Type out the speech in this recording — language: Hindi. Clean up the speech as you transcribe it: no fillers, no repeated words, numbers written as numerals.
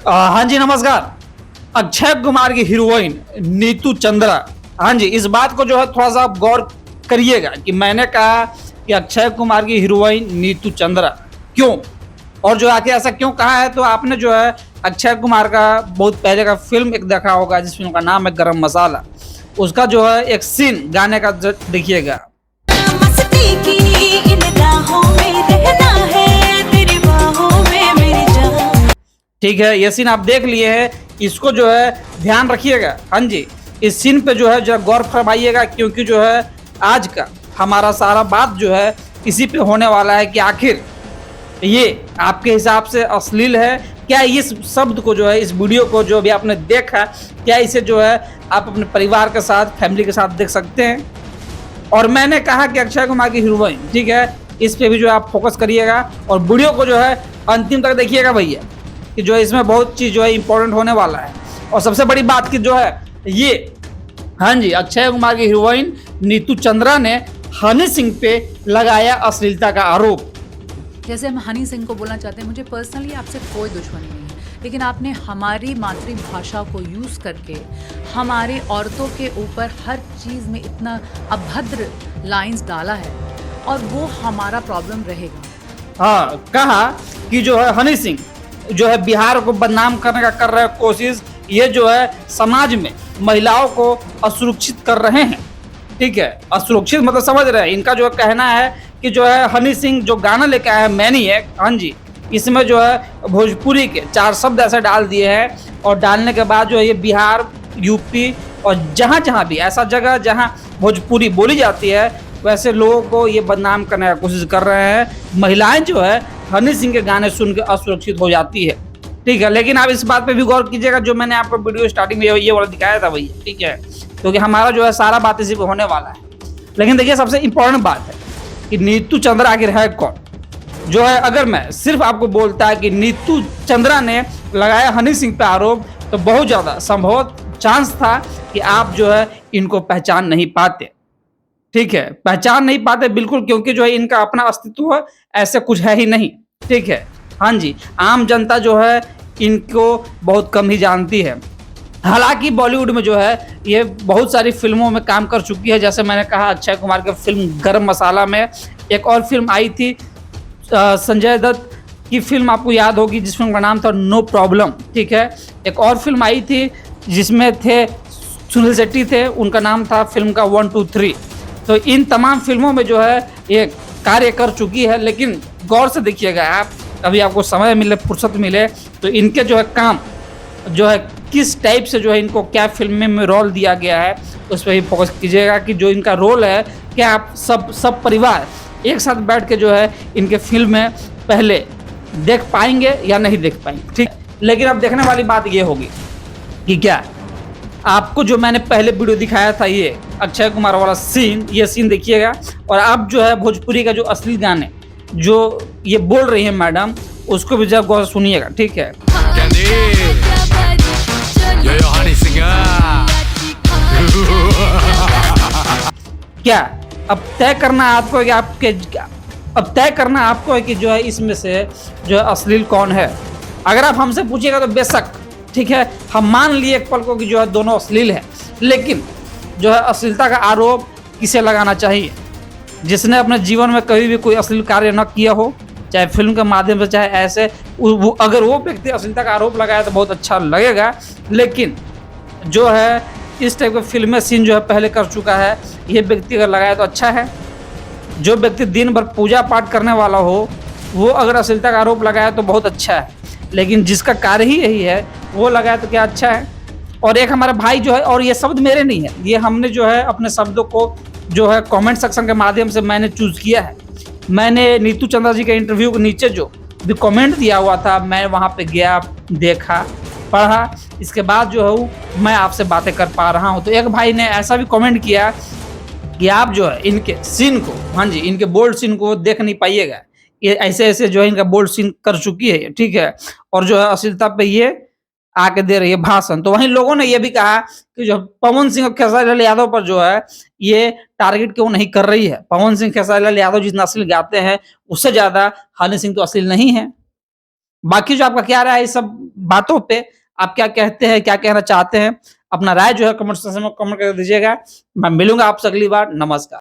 हाँ जी, नमस्कार। अक्षय कुमार की हीरोइन नीतू चंद्रा। हाँ जी, इस बात को जो है थोड़ा सा आप गौर करिएगा कि मैंने कहा कि अक्षय कुमार की हीरोइन नीतू चंद्रा क्यों, और जो आके ऐसा क्यों कहा है। तो आपने जो है अक्षय कुमार का बहुत पहले का फिल्म एक देखा होगा, जिस फिल्म का नाम है गरम मसाला। उसका जो है एक सीन गाने का देखिएगा। मस्ती की इन राहों में रहना है, तेरी बाहों में मेरी जान। ठीक है, ये सीन आप देख लिए हैं, इसको जो है ध्यान रखिएगा। हाँ जी, इस सीन पे जो है जरा गौर फरमाइएगा, क्योंकि जो है आज का हमारा सारा बात जो है इसी पे होने वाला है कि आखिर ये आपके हिसाब से अश्लील है क्या। इस शब्द को जो है, इस वीडियो को जो भी आपने देखा, क्या इसे जो है आप अपने परिवार के साथ, फैमिली के साथ देख सकते हैं। और मैंने कहा कि अक्षय कुमार की हीरोइन, ठीक है, इस पे भी जो है आप फोकस करिएगा और वीडियो को जो है अंतिम तक देखिएगा भैया, कि जो है इसमें बहुत चीज़ जो है इंपॉर्टेंट होने वाला है। और सबसे बड़ी बात की जो है ये, हाँ जी, अक्षय कुमार की हीरोइन नीतू चंद्रा ने हनी सिंह पे लगाया अश्लीलता का आरोप। जैसे हम हनी सिंह को बोलना चाहते हैं, मुझे पर्सनली आपसे कोई दुश्मनी नहीं है, लेकिन आपने हमारी मातृभाषा को यूज़ करके हमारे औरतों के ऊपर हर चीज़ में इतना अभद्र लाइंस डाला है, और वो हमारा प्रॉब्लम रहेगा। हाँ, कहा कि जो है हनी सिंह जो है बिहार को बदनाम करने का कर रहे कोशिश, ये जो है समाज में महिलाओं को असुरक्षित कर रहे हैं। ठीक है, असुरक्षित मतलब समझ रहे हैं। इनका जो कहना है कि जो है हनी सिंह जो गाना लेके आया है मैनिएक, हाँ जी, इसमें जो है भोजपुरी के 4 शब्द ऐसे डाल दिए हैं, और डालने के बाद जो है ये बिहार, यूपी और जहाँ जहाँ भी ऐसा जगह जहाँ भोजपुरी बोली जाती है, वैसे लोगों को ये बदनाम करने की कोशिश कर रहे हैं। महिलाएं जो है हनी सिंह के गाने सुन के असुरक्षित हो जाती है। ठीक है, लेकिन आप इस बात पे भी गौर कीजिएगा, जो मैंने आपको वीडियो स्टार्टिंग में ये वाला दिखाया था भैया, ठीक है, क्योंकि हमारा जो है सारा बात इसी पे होने वाला है। लेकिन देखिए, सबसे इंपॉर्टेंट बात है कि नीतू चंद्रा आखिर है कौन। जो है अगर मैं सिर्फ आपको बोलता है कि नीतू चंद्रा ने लगाया हनी सिंह पे आरोप, तो बहुत ज़्यादा संभव चांस था कि आप जो है इनको पहचान नहीं पाते। ठीक है, पहचान नहीं पाते बिल्कुल, क्योंकि जो है इनका अपना अस्तित्व ऐसे कुछ है ही नहीं। ठीक है, हाँ जी, आम जनता जो है इनको बहुत कम ही जानती है। हालांकि बॉलीवुड में जो है ये बहुत सारी फिल्मों में काम कर चुकी है। जैसे मैंने कहा, अक्षय कुमार की फिल्म गरम मसाला में, एक और फिल्म आई थी संजय दत्त की फिल्म, आपको याद होगी, जिस फिल्म का नाम था नो प्रॉब्लम। ठीक है, एक और फिल्म आई थी जिसमें थे सुनील शेट्टी थे, उनका नाम था फिल्म का 1 2 3। तो इन तमाम फिल्मों में जो है ये कार्य कर चुकी है। लेकिन गौर से देखिएगा आप, कभी आपको समय मिले, फुर्सत मिले, तो इनके जो है काम जो है किस टाइप से जो है इनको क्या फिल्म में रोल दिया गया है, उस पर ही फोकस कीजिएगा कि जो इनका रोल है, क्या आप सब परिवार एक साथ बैठ के जो है इनके फिल्म में पहले देख पाएंगे या नहीं देख पाएंगे। ठीक, लेकिन अब देखने वाली बात ये होगी कि क्या आपको जो मैंने पहले वीडियो दिखाया था, ये अक्षय कुमार वाला सीन, ये सीन देखिएगा, और अब जो है भोजपुरी का जो असली गाने जो ये बोल रही है मैडम, उसको भी जब गौर सुनिएगा। ठीक है, Yo Honey Singer क्या अब तय करना आपको है कि अब तय करना आपको है कि जो है इसमें से जो है अश्लील कौन है। अगर आप हमसे पूछिएगा तो बेशक, ठीक है, हम मान लिए एक पल को कि जो है दोनों अश्लील है, लेकिन जो है अश्लीलता का आरोप किसे लगाना चाहिए? जिसने अपने जीवन में कभी भी कोई अश्लील कार्य न किया हो, चाहे फिल्म के माध्यम से, चाहे ऐसे, अगर वो व्यक्ति अश्लीलता का आरोप लगाया तो बहुत अच्छा लगेगा। लेकिन जो है इस टाइप के फिल्में सीन जो है पहले कर चुका है, ये व्यक्ति अगर लगाया तो अच्छा है। जो व्यक्ति दिन भर पूजा पाठ करने वाला हो, वो अगर अश्लीलता का आरोप लगाया तो बहुत अच्छा है। लेकिन जिसका कार्य ही यही है, वो लगाया तो क्या अच्छा है। और एक हमारा भाई जो है, और ये शब्द मेरे नहीं है, ये हमने जो है अपने शब्दों को जो है कमेंट सेक्शन के माध्यम से मैंने चूज़ किया है। मैंने नीतू चंद्रा जी के इंटरव्यू के नीचे जो भी कमेंट दिया हुआ था, मैं वहाँ पे गया, देखा, पढ़ा, इसके बाद जो है मैं आपसे बातें कर पा रहा हूँ। तो एक भाई ने ऐसा भी कमेंट किया कि आप जो है इनके सीन को, हाँ जी, इनके बोल्ड सीन को देख नहीं पाइएगा, ये ऐसे ऐसे जो है इनका बोल्ड सीन कर चुकी है। ठीक है, और जो है अश्लीलता पे ये आके दे रही है भाषण। तो वहीं लोगों ने ये भी कहा कि जो पवन सिंह और खेसारी लाल यादव पर जो है ये टारगेट क्यों नहीं कर रही है। पवन सिंह, खेसारी लाल यादव जितना अश्लील गाते हैं, उससे ज्यादा हनी सिंह तो अश्लील नहीं है। बाकी जो आपका क्या राय है इस सब बातों पे, आप क्या कहते हैं, क्या कहना चाहते हैं, अपना राय जो है कमेंट सेक्शन में कमेंट कर दीजिएगा। मैं मिलूंगा आपसे अगली बार। नमस्कार।